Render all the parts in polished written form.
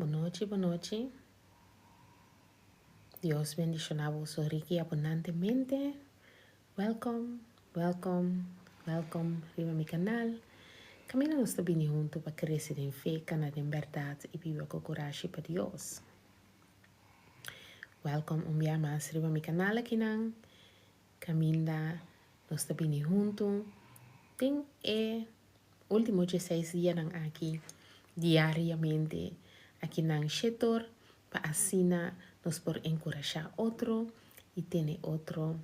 Boa noite. Dios bendicionamos rica y abundantemente. Welcome, welcome, welcome arriba a mi canal. Camina nuestra bini junto para crecer en fe, ganar en verdad y vivir con coraje para Dios. Welcome un día más arriba a mi canal aquí nan. Camina nuestra bini junto. Ten último 16 días aquí diariamente aquí nan Shetor para así nos por encorajar otro y tiene otro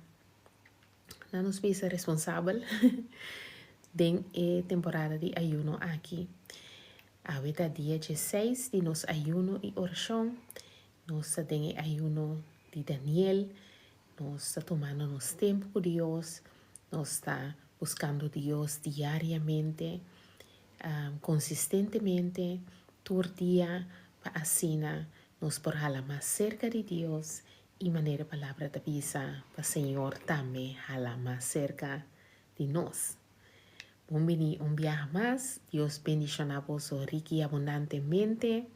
no nos pisa responsable de temporada de ayuno aquí. Ahorita día 16 de nos ayuno y oración. Nos tenemos ayuno de Daniel. Nos está tomando nos tiempo con Dios. Nos está buscando Dios diariamente, consistentemente, todo el día, para así nos por jalar más cerca de Dios y manera palabra de vida, para Señor también jalar más cerca de nos. Vamos un viaje más. Dios bendiga a vos rica y abundantemente.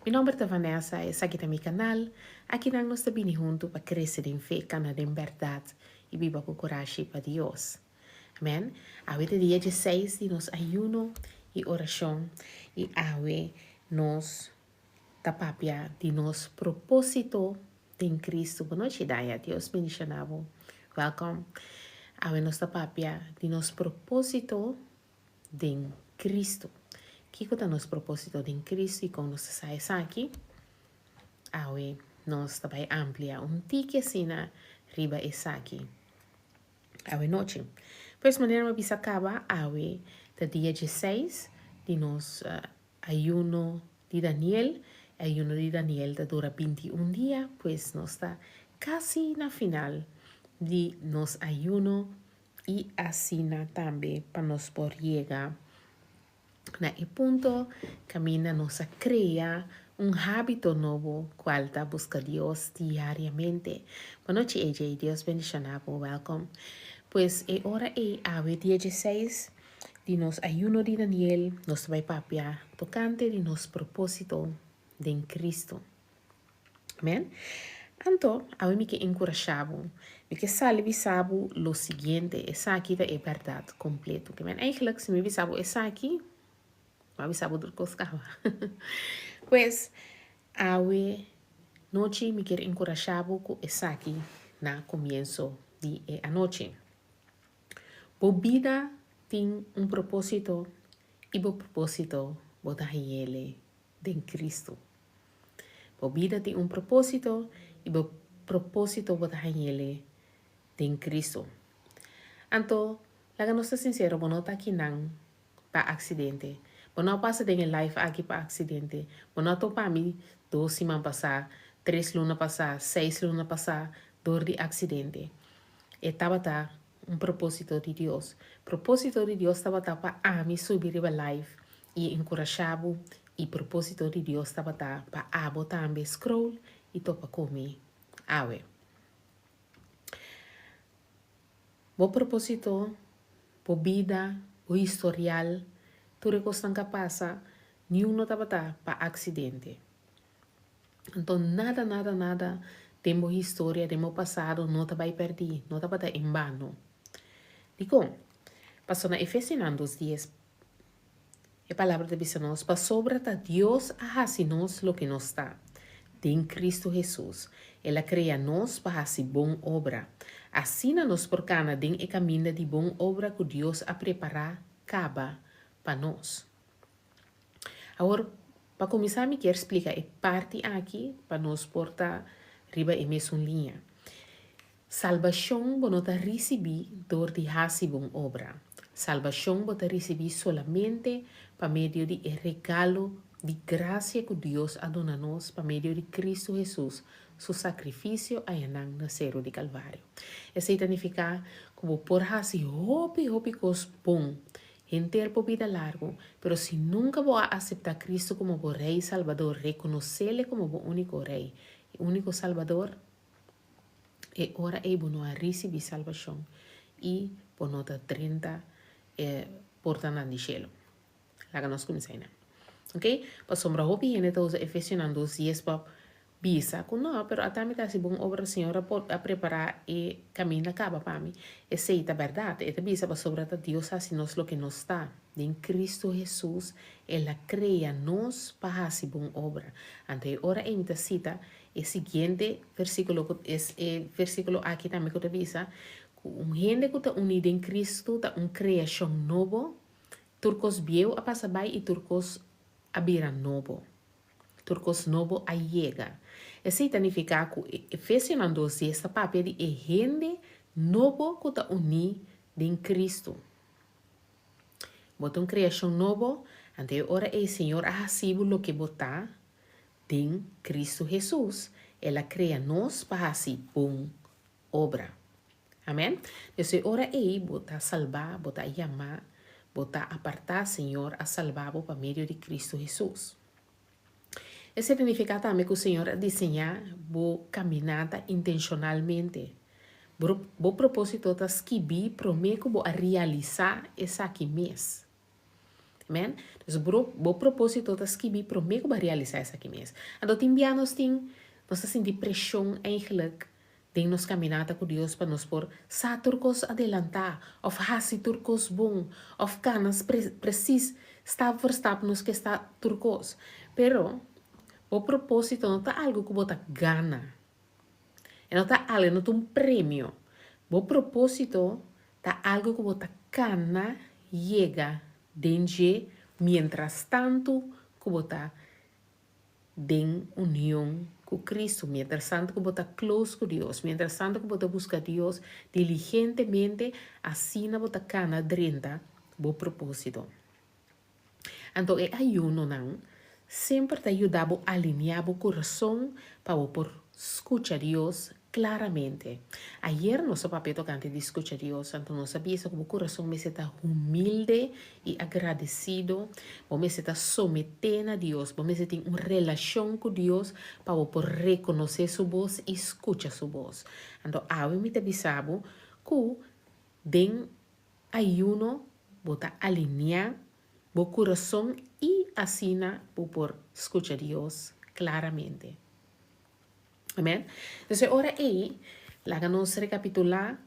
Mi nombre es Vanessa, es aquí en mi canal. Aquí nos está bien juntos para crecer en fe, ganar en verdad y vivir con coraje para Dios. Amén. Ahorita día 16 de nos ayuno y oración y ahora nos tapapia de nos propósito en Cristo. Boa noite, Daya. Dios bendiga. Welcome. Ahora nos tapapia de nos propósito en Cristo. ¿Qué es nos propósito en Cristo y como nos sabe aquí? Ahora nos vai ampliar tique assim na riba essa aqui. Ahora noche. Pues maneira me bisa acaba ahora de dia 16 de nos ayuno de Daniel. Ayuno de Daniel de dura 21 días, pues nos está casi na final de nos ayuno y así también para nos por llegar na e punto camina nos crea un hábito nuevo cual da busca Dios diariamente. Boa noite, AJ. Dios bendiga. Welcome. Pues ahora a 16 de nos ayuno de Daniel, nos vai papia tocante de nos propósito de en Cristo. Amén. Então, a mim que encorajava, me que salve sabe lo siguiente, essa aqui é verdade completo. Que eigenlijk se me sabe essa aqui, mas sabe do que escava. Pues, a noite me quer encorajava com essa aqui na começo de a noite. A vida tem propósito e o propósito botar ele em Cristo. A vida tem propósito e o propósito botar ele em Cristo. Então, laga nos sincero, não está aqui não para acidente. Não passa em life aqui para acidente. Não estou para mim 2 semanas passar, 3 lunas passar, 6 lunas passar, dor de acidente. Estava propósito de Deus. Propósito de Deus estava para a mim subir a life e encorajar e propósito de Deus estava para a botar também scroll e topa comer. Awe. O propósito, o vida, o historial, tudo que passa, nenhum não estava para acidente. Então, nada, temos história, temos passado, não estava perdido, não estava em vano. Digo, passou na Efesios 2:10. A palavra de Deus nos passou para Deus a nos lo que nos está. Em Cristo Jesus. Ela cria nos para fazer boa obra. Assim nos por cana den e caminho de boa obra que Deus a preparar caba para nós. Agora, para começar, me quero explicar a parte aqui para nos portar riba e mesma linha. Salvação bonota receber dor de fazer boa obra. Salvação bonota receber solamente para meio de regalo de graça que Deus a dona nos para meio de Cristo Jesus, seu sacrifício a enang na cero de Calvário. Isso significa como por fazer hopi cos bom, ter por vida largo, pero se nunca vou aceitar Cristo como o Rei Salvador, reconhecê-lo como o único Rei, o único Salvador, e ora é bom a receber salvação e por nota 30 porta na de cielo. Lá que nós começamos. Ok? Pa sombra hopi hene ta usa Efesios 2:10 pa bisa ku no, pero atami ta si bom obra Senhor a preparar e caminho acaba para mim. Essa é a verdade. E bisa pa sobra ta Deus assim nos lo que nos está. Em Cristo Jesus, ela crea nos para si bom obra. Ante ora em ta cita, e seguinte versículo es versículo aqui também que te bisa, gente que está unida em Cristo, está criação novo, turcos vieu a passar by e turcos abira novo. Turcos novo a llega. Isso significa que Efésios 12 esta papel de gente novo que está unido em Cristo. Bota criação novo, ante ora o Senhor a recibo lo que botar em Cristo Jesus. Ela cria nós para fazer bom obra. Amém? Então, ora aí, bota salvar, bota chamar, bota apartar, Senhor, a salvar por meio de Cristo Jesus. Isso significa também que o Senhor desenha a caminhada intencionalmente. O propósito é escrever para mim que vou realizar essa aqui mês. Amém? Então, o propósito é escrever para mim que vou realizar essa aqui mês. Então, nós sentimos pressão eigenlijk de nos caminhada com Deus para nos por sa turcos adelantar, of hasi turcos bom, of canas precis stap por stap nos que está turcos. Pero o propósito não está algo que você gana. Não está algo, não está prêmio. O propósito está algo que você gana, chega, dentro, mientras tanto que você tem união com Cristo, mientras tanto que você close com Deus, mientras tanto que você busca Deus diligentemente, assim você gana dentro do propósito. Então, é ayuno não sempre te ayudaba a alinear o corazón para por escuchar a Dios claramente. Ayer nuestro papel tocante de escuchar a Dios, entonces nos sabía que o corazón me está humilde y agradecido, me está sometiendo a Dios, me está en una relación con Dios para por reconocer su voz y escuchar su voz. Entonces, ahora me te avisaba que den ayuno, bota alinear o corazón y así por escuchar a Dios claramente. Amén. Entonces, ahora ahí, la que nos recapitular,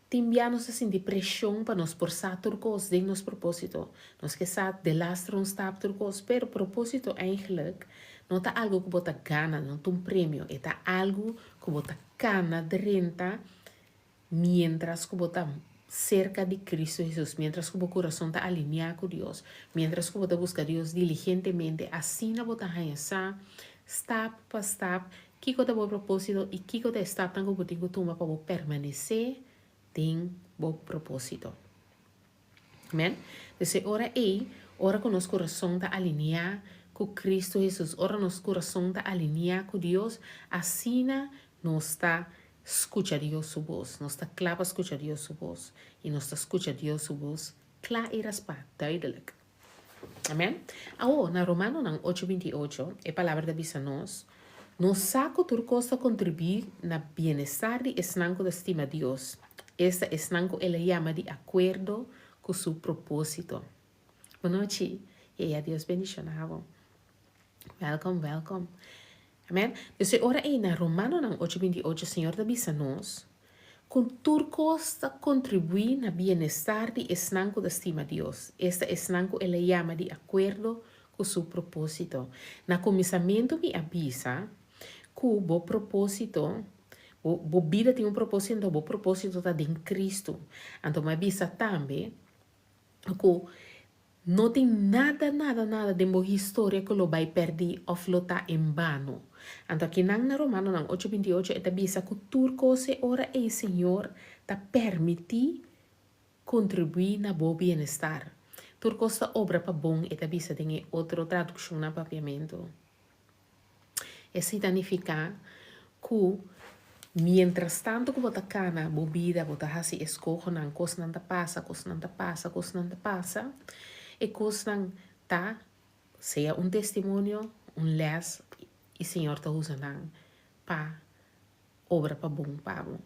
timbianos sin depresión para nos forzar turcos de nos propósito. Nos que sa de lastre un stap turcos, pero propósito eigenlijk no está algo que bota gana, no está un premio, está algo que bota gana de renta mientras que bota cerca de Cristo Jesús, mientras que o corazón está alineado con Dios, mientras que você busca a Dios diligentemente, assim na bota hanhasa, step por step, que você o propósito e que você está tão que você toma para permanecer tem o propósito. Amém? Então, ora aí, ora que nosso coração está alinhado com Cristo Jesus, ora nosso coração está alinhado com Deus, assim nós está escucha Dios su voz, nos está clava escucha Dios su voz y nos está escucha Dios su voz klaar e raspa duidelijk. Amen. Ahora, na Romano nang 8:28, e palavra da bisa nos saco turcosa contribuir na bienestar de esnanco da estima Dios. Esta esnanco ela llama de acuerdo con su propósito. Boa noite e a Deus bendicionado. Welcome. Amen. Dus ora na Romano nang 8:28, Senhor da bisa nos, com turcos contribuir na bienestar de esnanco da estima Dios. Esta esnanco ela llama de acuerdo com su propósito. Na começamento me avisa que o propósito, o vida tem propósito, o propósito está em Cristo. Então me avisa também que não tem nada de uma história que lo vai perder ou flotar em vano. Então aqui na Romano 8:28 é bisa que tudo se ora e Senhor ta permitir contribuir na bom bem-estar. Tudo costa obra para bom e bisa tem outra tradução na papiamento. Isso significa que mientras tanto que você cana bebida, você hasi escoge na coisa não passa, e coisa tá seja um testemunho, les e Senhor está usando para obra para bom pago.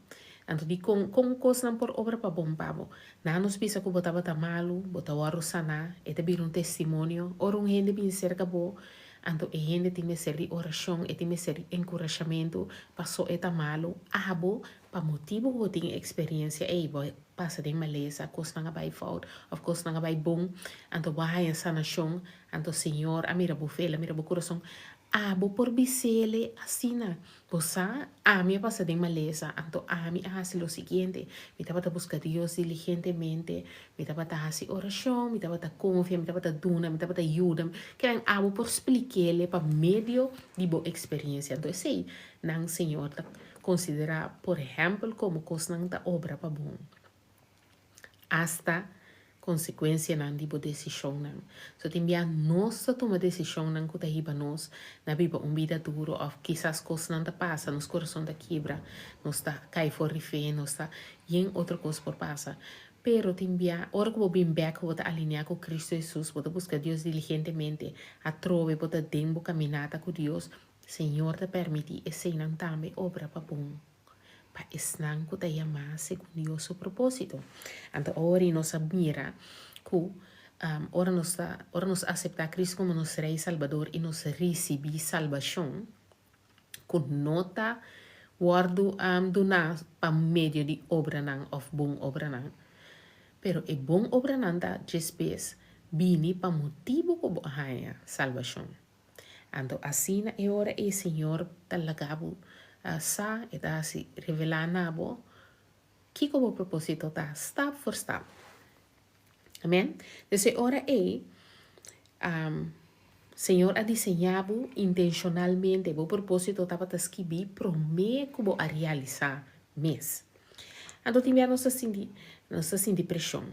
Anto di con coisa por obra pa bom pabo. Na nos bisa ko bota malu, bota waru sana, eta bir un testimonio, ora un gente bin cerca bo, anto e gente time seri oração, e time seri encorajamento, passo eta malu, abo, pa motivo ko ting experiência, ei, boy, passa de maleza, kos nanga bay fout, of kos nanga bay bom, anto bahaya sanação, anto senhor, amira bo fela, amira bo coração, abo por bisele asina. Posa, a mí pasa de maleza, anto a mí hace lo siguiente, me taba a buscar Dios diligentemente, me taba a hacer oración, me taba a confiar, me taba a duna, me taba a ayudar, que eran abo por explicarle para medio de boa experiencia. Entonces, sí, nan Señor considera, por ejemplo, como cosa da obra para bom. Hasta consequência nan tipo decisão nan. So timbia nós toma decisão nan kuta hiba nós na biba vida duro of quizás coisas não ta passa nos coração da quebra, nós ta cai fora fé, nós ta yen outra coisa por passa. Pero timbia ora que vou bem back vou alinhar com Cristo Jesus, vou buscar Deus diligentemente, a trove vou dembo caminhada com Deus, Senhor te permite e sei nan também obra para bom. Pa isnang ko tayo segundo Dios su propósito. Anto ori nos admira que ora nos acepta a Cristo como nosso Rei Salvador e nos recebi salvação com nota guardo donar pa medio de obra nang of bom obra nang. Pero e bom obra nang da despes bini pa motivo ko bahaya salvação. Anto asina e ora e Senhor talagabo sa eta si revelar nabo que como propósito tá step for step. Amém? Desse ora Senhor a diseñado intencionalmente o propósito tá para escrever promete como a realizar mês. Então também não se sente pressão.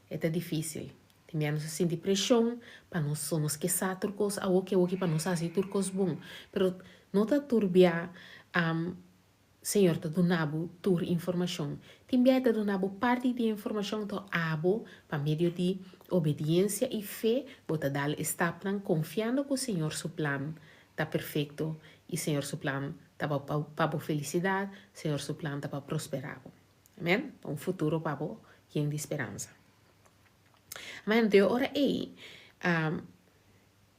É difícil. Também não se sente pressão para nós somos que sa turcos a o que para nós fazer turcos bom. Pero não tá turbia Senhor te donabo tur informação. Também te donabo parte de informação to abo para meio de obediência e fé, bota dar estapnan confiando que o Senhor su plan está perfeito e Senhor su plan está para felicidade, Senhor su plan está para prosperar. Amém? Um futuro para quem de esperança. Amém? De hora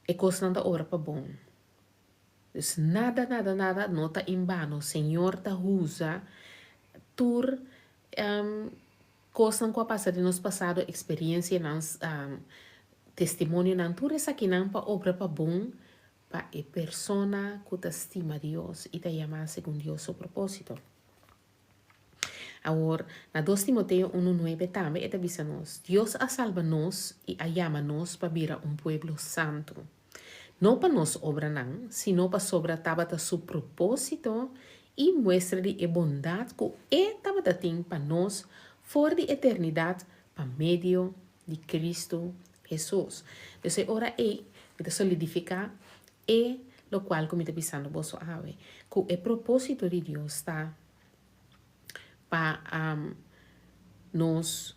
é coisa da hora para bom. Dus nada nota em vano. Senhor ta usa tur coisa que passa de nos passado, experiência, nos testemunho, não tur essa que não para obra para bom, para a persona que ta estima Deus e ta chama segundo Deus seu propósito. Agora, na 2 Timoteo 1:9 também é avisa nos, Deus a salva nos e a chama nos para vir um pueblo santo. Não para nós obra não, sino para sobra tabata su propósito e muestra de bondade que é tabata tem para nós for de eternidade para meio de Cristo Jesus. Então, ora me solidificar lo qual como está pensando vosso ave, que o propósito de Deus está para nós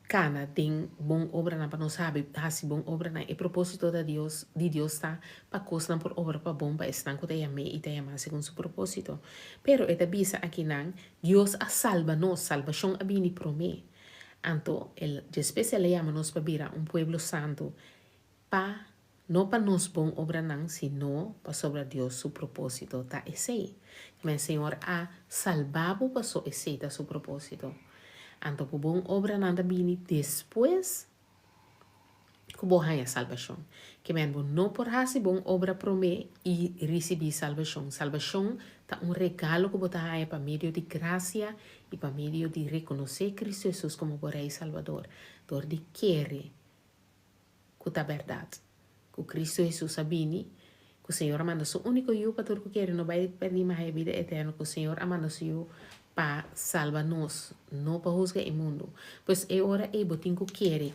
cana tem bom obra na para nós sabe assim bom obra na e propósito de Deus está para coisa por obra para bom para estar com te ame e te ama segundo su propósito. Pero eta bisa aqui nan Deus a salva nos salvação a bini prome. Anto el después ele llama nos para vira un pueblo santo pa no para nos bom obra nan sino para sobre Deus su propósito ta ese. Men Senhor a salvado para so ese ta su propósito. Anto po bom obra nanda bini después que bo haya salvação. Que men bo no por hasi bom obra prome e recebi salvação. Salvação tá regalo que bota haya para meio de graça e para meio de reconhecer Cristo Jesus como o Rei Salvador. Dor de querer que tá verdade. Que Cristo Jesus sabini que o Senhor manda seu único eu para todo que quer não vai perder mais a vida eterna que o Senhor manda seu para salvar-nos, não para juzgar o mundo. Pois é hora é botin que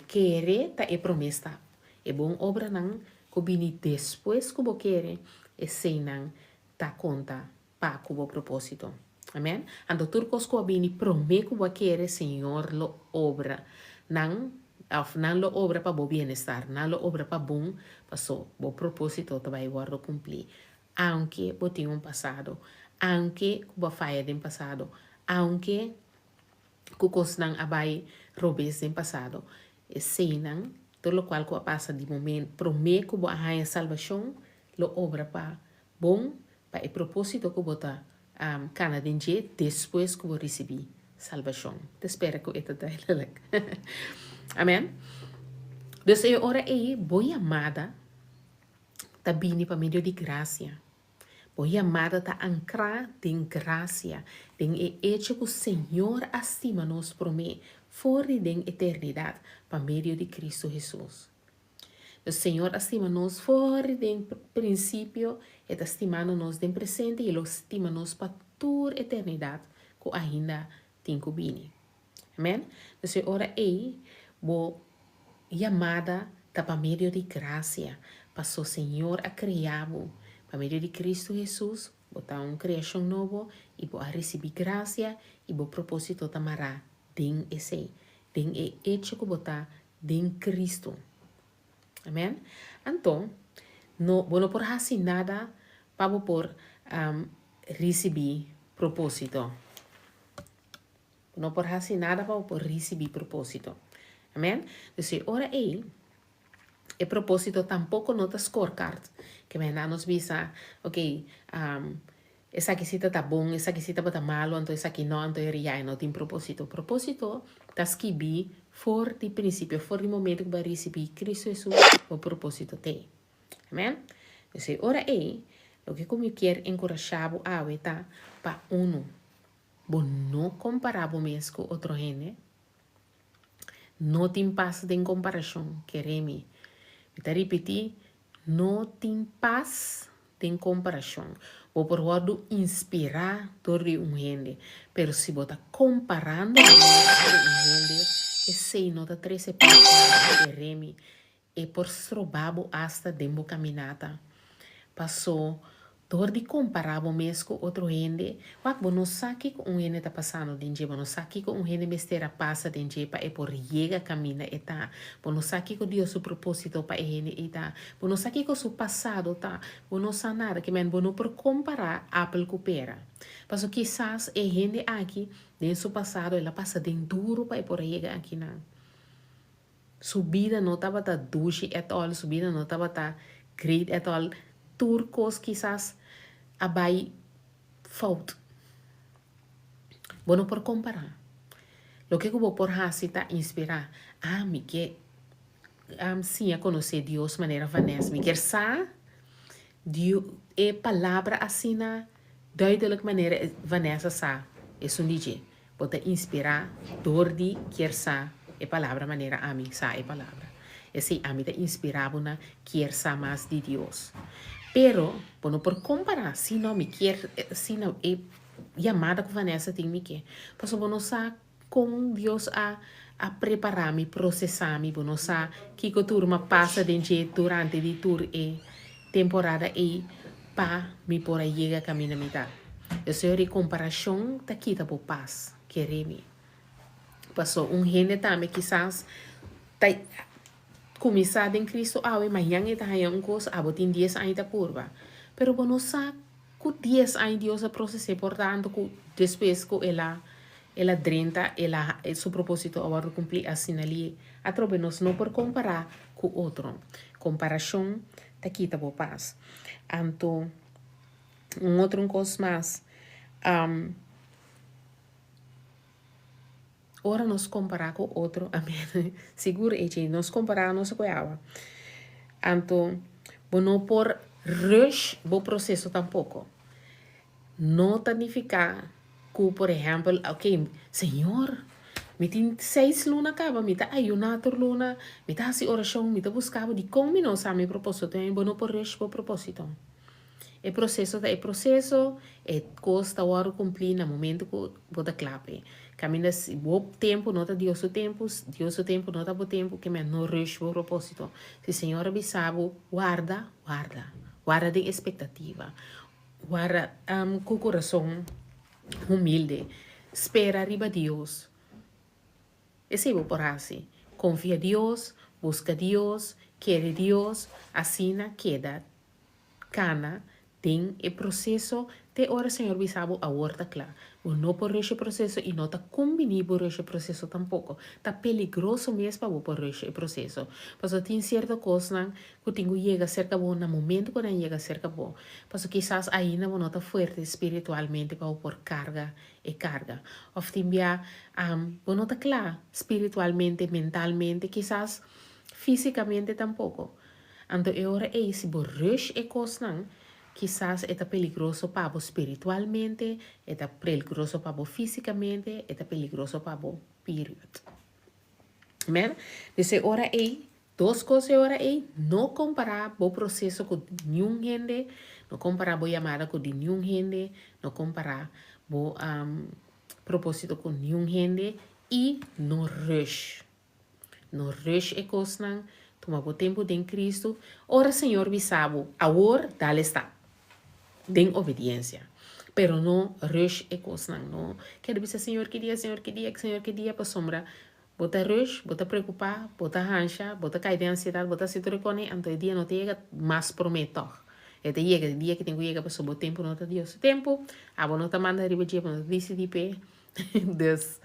querer tá é promessa. É bom obra não, que vini depois que bo querer, é sem não tá conta para o propósito. Amém? Ando turcos que vini promete que bo querer, Senhor lo obra. Não lo obra para bo bienestar, não lo obra para bom, para so bo propósito te vai guardar cumprir. Aunque bo tenha passado, aunque bo falha de passado, aunque cucos nang abai robes em passado, e seinan, todo lo qual que passa de momento, promete que boa a salvação, lo obra pa bom, pa e propósito que bota cana denje, depois que vou receber salvação. Te espero que isso está legal. Amém? Dus eu ora aí, boa amada, tá bini para meio de graça. Boa amada tá ancrar em graça, em e hecho que o Senhor estima nos promete, fora de eternidade, para meio de Cristo Jesus. O Senhor estima nos fora de princípio, e estimando nos de presente, e Ele estima nos para toda eternidade, que ainda tem que vir. Amém? Então, ora aí, boa amada tá para meio de graça, para o Senhor a criar, para meio de Cristo Jesus, botar uma criação nova e vou receber graça e vou propósito tamará den esse, den é hecho que botar den Cristo. Amém? Então, não por assim nada para por receber propósito. Não por assim nada para por receber propósito. Amém? Então, ora aí, e propósito tampouco não está scorecard, que nos visa, ok, essa aqui está bom, essa aqui está malo, então essa aqui não, então não tem propósito. Propósito está escrito for de princípio, for de momento que vai receber Cristo Jesus, o propósito tem. Amém? Então, ora aí, o que eu quero encorajar a tá para bom não comparar mesmo com outro gente, não tem passo de comparação, queremos. Vou repetir, não tem paz de comparação. Vou por word inspirar todo gente, pero se você comparando com gente, esse não está 13 passos de remi, e por strobabo hasta dembo caminata. Passou dor de comparar mesmo com outro gente, quando você não sabe que um gente está passando dentro, você não sabe que um gente besteira passa dentro, para é por chega camina e tá, você não sabe que Deus o propósito para ele e tá, você não sabe que o seu passado tá, você não sabe nada, que você não por comparar apple com pera. Mas quizás é gente aqui, dentro do passado, ela passa dentro duro para é por chega aqui não. Subida não estava tá douche at all, subida não estava tá great at all, turcos quizás abai fault. Bueno por comparar. Lo que eu vou por hacer tá inspirar. Me quer sim a conhecer Deus de maneira vanessa. Me quer sa Deus é palavra assim na duidelijk maneira vanessa sa. É um DJ. Bota inspirar dor de quer sa é palavra maneira ami sa é palavra. Esse ami te inspirava na quer sa mais de Deus. Pero, bueno, por comparar, se não me quer, se não é chamada que Vanessa tem me quer. Porque bueno, sa com Deus a preparar-me, processar-me, bueno, sa que a turma passa durante de tour e temporada e pa me por aí chega caminho a mitad. Eu sei a comparação tá aqui tá por paz, querer-me. Passou gente também quizás tá começar em Cristo, mas yang ita hayang kos abotin 10 anos da curva. Pero bueno, sa ku 10 anos Dios a processar, portanto, ku depois ku ela 30, ela su propósito agora cumprir assim ali. Atrobenos não por comparar com outro. Comparação tá aqui tá bo paz. Anto outro coisa mais. Ora nos comparar com outro, amém. Seguro é que nos comparar não se coiava. Então, não por rush o processo tampouco. Não significa que, por exemplo, ok, Senhor, me tem 6 lunas acaba, me tá ayunar luna, me tá assim oração, me tá buscando de como não sabe propósito, também não por rush o propósito. O processo é costa hora cumprir no momento que você clave. Caminha o tempo, não está Deus o tempo não está o tempo, que não rush o propósito. Se a senhora sabe, guarda de expectativa, guarda com o coração humilde, espera arriba Deus. Esse é o por assim. Confia em Deus, busca Deus, quer Deus, assim queda cana den el proceso de ora Señor bisabo ahorita claro. No por ese proceso y no está combinado por ese proceso tampoco. Está peligroso mesmo por ese proceso. Porque tem cierta cosa que tengo llega cerca de un momento que llega cerca de porque quizás ahí no está fuerte espiritualmente para por carga y carga. O também no está claro espiritualmente, mentalmente, quizás físicamente tampoco. Entonces ahora si vos rush e cosas quizás é peligroso para você espiritualmente, é peligroso para você fisicamente, é peligroso para você, period. Amen? Então, ora aí, duas coisas ora aí, não comparar o processo com nenhum gente, não comparar a chamada com nenhum gente, não comparar o propósito com nenhum gente e não rush. Não rush é coisa, toma o tempo de Cristo, ora Senhor bisabo, agora dá-lhe está. Den obediencia. Pero no rush e cosas, no. Quer dizer, Senhor, que dia, Senhor, que dia, para sombra. Bota rush, bota preocupar, bota rancha, bota cair de ansiedade, bota se recone, então o dia não te chega, mas prometo. Este chega, o dia que tenho que chegar para sob o tempo, não está Deus. O tempo, a boa não está mandando arriba de não decidi pé. Deus.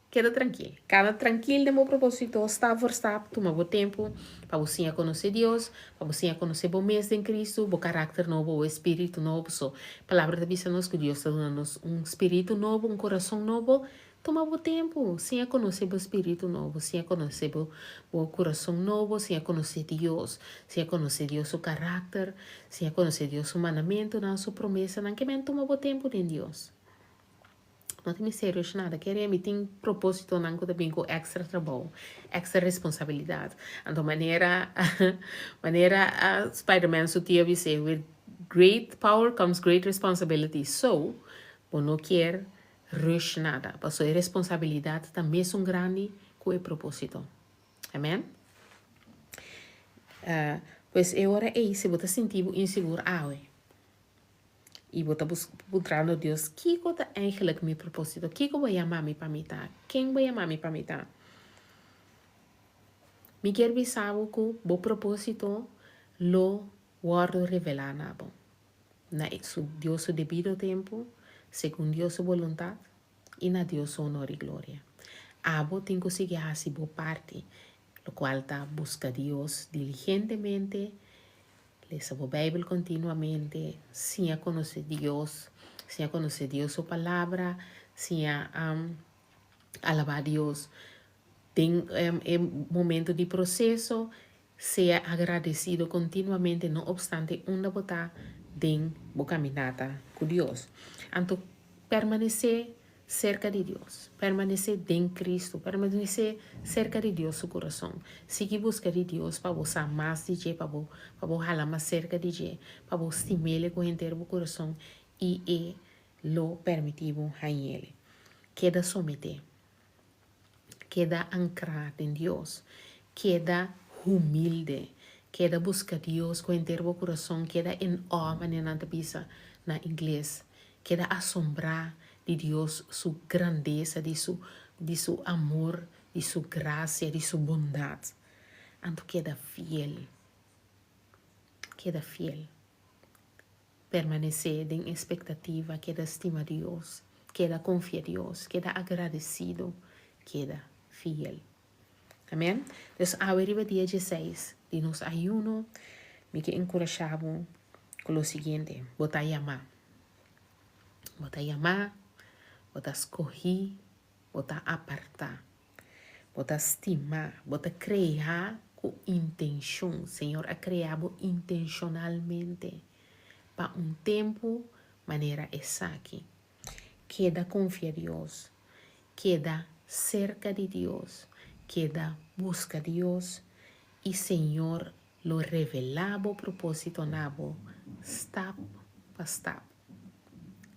Queda tranquilo. Cada tranquilo de meu propósito, step por step, toma o tempo para você conhecer Deus, para você conhecer o mês em Cristo, o caráter novo, o espírito novo. So, a palavra da Bíblia nos que Deus está dando espírito novo, coração novo. Toma o tempo, sem conhecer o espírito novo, sem conhecer o coração novo, sem conhecer Deus, sem conhecer Deus o caráter, sem conhecer Deus o mandamento, não sua promessa, não que toma o tempo de Deus. Não tem mistério nada. Querem tem propósito não que também com extra trabalho, extra responsabilidade. Então maneira Spider-Man sutia dizer, with great power comes great responsibility. So, não quer rush nada. Porque a responsabilidade também é grande com o propósito. Amém? Pois é hora aí, se você sentir inseguro, e vou estar buscando Deus, que é eigenlijk meu propósito? Que vai chamar-me para mim? Quem vai chamar-me para mim? Me quer saber que o propósito lo guardo revelar na Deus o devido tempo, segundo Deus sua vontade e na Deus honor e glória. Abo tem que seguir assim boa parte, lo qual está busca Deus diligentemente, lesa a Bíblia continuamente, sem conhecer Deus, sua palavra, sem alabar Deus. Tem momento de processo, seja agradecido continuamente, não obstante uma botar em boa caminhada com Deus. Então, permanecer cerca de Deus, permanecer em Cristo, permanecer cerca de Deus seu coração. Seguir buscar de Deus para você mais de Deus, para você falar mais cerca de Deus, para você estimular com inteiro o coração e lo permitimos a Ele. Queda someter, queda ancrado em Deus, queda humilde, queda buscar Deus com inteiro o coração, queda em alma na inglês, queda assombrar de Deus, sua grandeza, de su amor, de sua graça, de sua bondade. Então queda fiel. Permanecer em expectativa, queda estima Deus, queda confia Deus, queda agradecido, queda fiel. Amém? Então, agora dia 16 de nos ayuno, me que encorajamos com o seguinte, botar chamar, bota escorrer, bota apartar, bota estimar, bota criar com intenção. Senhor, a criamos intencionalmente para tempo, maneira exata. Queda confia em Deus, queda cerca de Deus, queda busca Deus e Senhor lo revelaba o propósito nabo, step por step.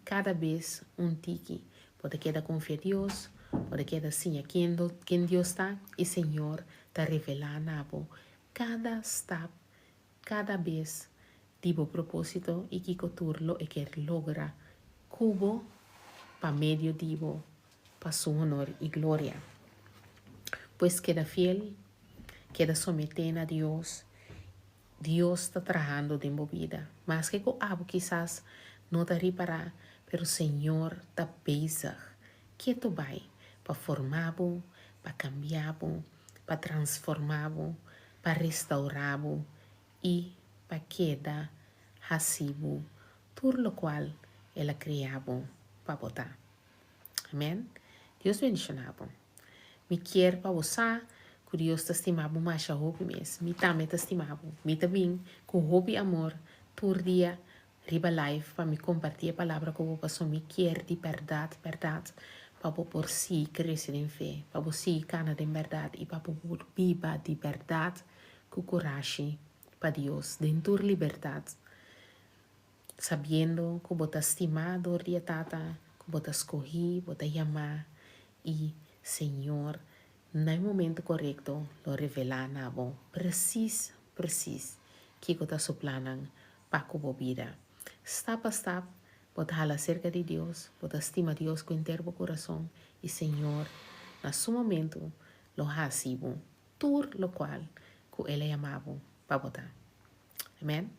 Cada vez tiki. Pode quedar confiar em Deus, pode quedar assim quem Deus está, e Senhor está revelando cada step, cada vez, tipo propósito e que coturlo e que logra cubo para medio tipo, para su honor e glória. Pues queda fiel, queda sometida a Deus Dios está trabajando en mi vida. Más que con algo quizás no te reparar, pero el Señor está bezig. Que tu vai para formar, para cambiar, para transformar, para restaurar y para quedar así, por lo cual Ele criou para botar. Amém? Deus bendicionar. Me quer para você, que Deus te estimava mais a roupa mesmo. Me também te estimava. Me também, com roupa e amor, por dia, riba live, para me compartilhar a palavra com você, pessoa me quer de verdade, verdade, para por si crescer em fé, para você cana de verdade e para por viva de verdade, com coragem para Deus, dentro liberdade, sabendo que você estimado dia tata, que você escolhi, você chamar e Senhor, no momento correto, lo revela na bom, precis, que está su planan para a vida. Step a step, bota hala cerca de Deus, bota estima Deus com inteiro coração e Senhor, na su momento, lo hasibo, tur lo qual, que ele amava para botar. Amém?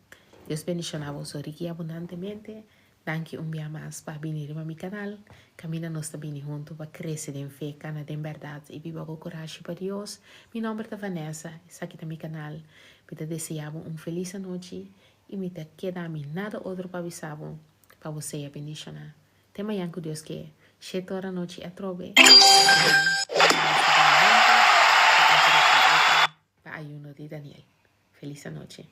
Deus bendicionava so rique abundantemente. Danke día más para venir a mi canal. Camina nos também junto para crecer em fé, cana de verdade e viva com coragem para Deus. Mi nombre é Vanessa, está aqui no meu canal. Me te desejamos feliz noite e me te queda nada outro para avisar para você a bendicionar. Tema yang que Deus quer. Cheia hora noite a trove. Para ayuno de Daniel. Feliz noite.